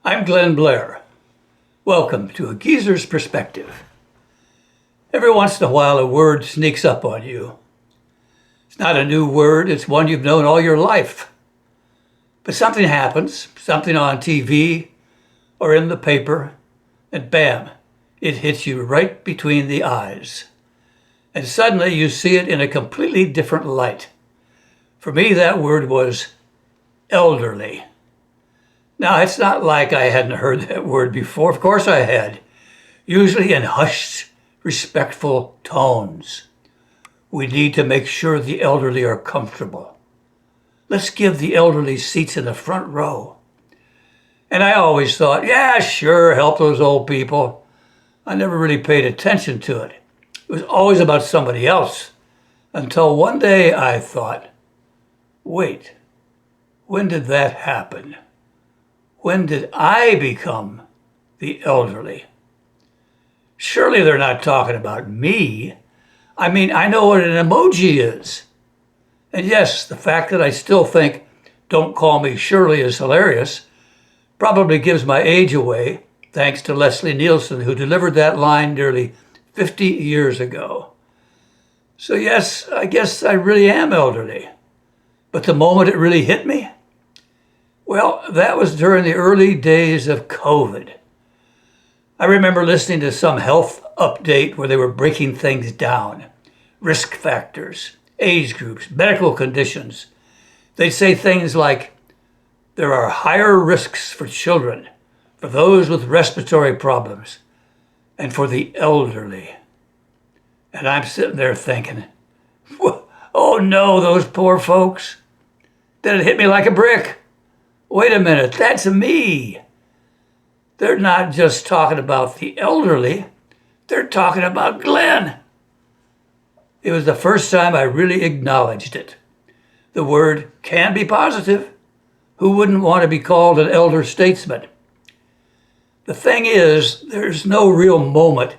I'm Blair. Welcome to A Geezer's Perspective. Every once in a while, a word sneaks up on you. It's not a new word, it's one you've known all your life. But something happens, something on TV or in the paper, and bam, it hits you right between the eyes. And suddenly you see it in a completely different light. For me, that word was elderly. Now, it's not like I hadn't heard that word before. Of course I had, usually in hushed, respectful tones. We need to make sure the elderly are comfortable. Let's give the elderly seats in the front row. And I always thought, yeah, sure, help those old people. I never really paid attention to it. It was always about somebody else. Until one day I thought, wait, when did that happen? When did I become the elderly? Surely they're not talking about me. I mean, I know what an emoji is. And yes, the fact that I still think "Don't call me Shirley" is hilarious probably gives my age away, thanks to Leslie Nielsen, who delivered that line nearly 50 years ago. So yes, I guess I really am elderly. But the moment it really hit me, well, that was during the early days of COVID. I remember listening to some health update where they were breaking things down. Risk factors, age groups, medical conditions. They'd say things like, there are higher risks for children, for those with respiratory problems, and for the elderly. And I'm sitting there thinking, oh no, those poor folks. Then it hit me like a brick. Wait a minute, that's me. They're not just talking about the elderly, they're talking about Glenn. It was the first time I really acknowledged it. The word can be positive. Who wouldn't want to be called an elder statesman? The thing is, there's no real moment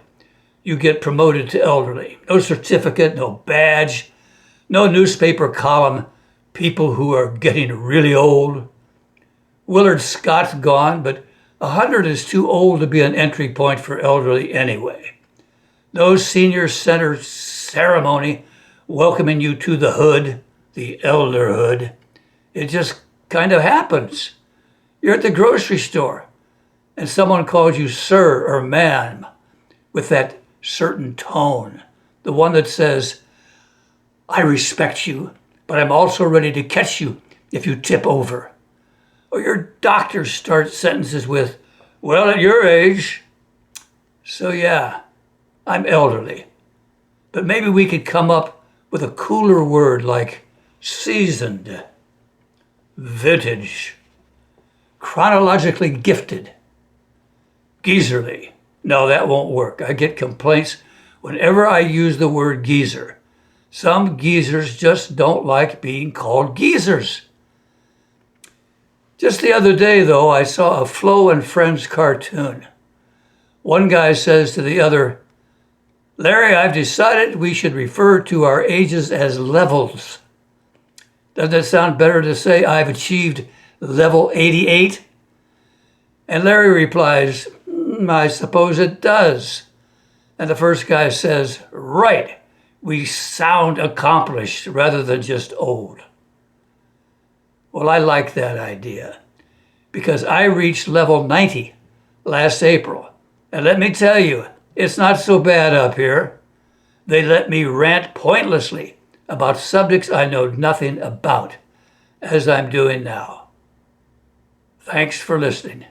you get promoted to elderly. No certificate, no badge, no newspaper column, people who are getting really old. Willard Scott's gone, but 100 is too old to be an entry point for elderly anyway. No senior center ceremony welcoming you to the hood, the Elderhood. It just kind of happens. You're at the grocery store and someone calls you sir or ma'am with that certain tone, the one that says, I respect you, but I'm also ready to catch you if you tip over. Or your doctor starts sentences with, well, at your age. So yeah, I'm elderly. But maybe we could come up with a cooler word like seasoned, vintage, chronologically gifted, geezerly. No, that won't work. I get complaints whenever I use the word geezer. Some geezers just don't like being called geezers. Just the other day, though, I saw a Flo and Friends cartoon. One guy says to the other, Larry, I've decided we should refer to our ages as levels. Doesn't it sound better to say I've achieved level 88? And Larry replies, I suppose it does. And the first guy says, right, we sound accomplished rather than just old. Well, I like that idea because I reached level 90 last April. And let me tell you, it's not so bad up here. They let me rant pointlessly about subjects I know nothing about, as I'm doing now. Thanks for listening.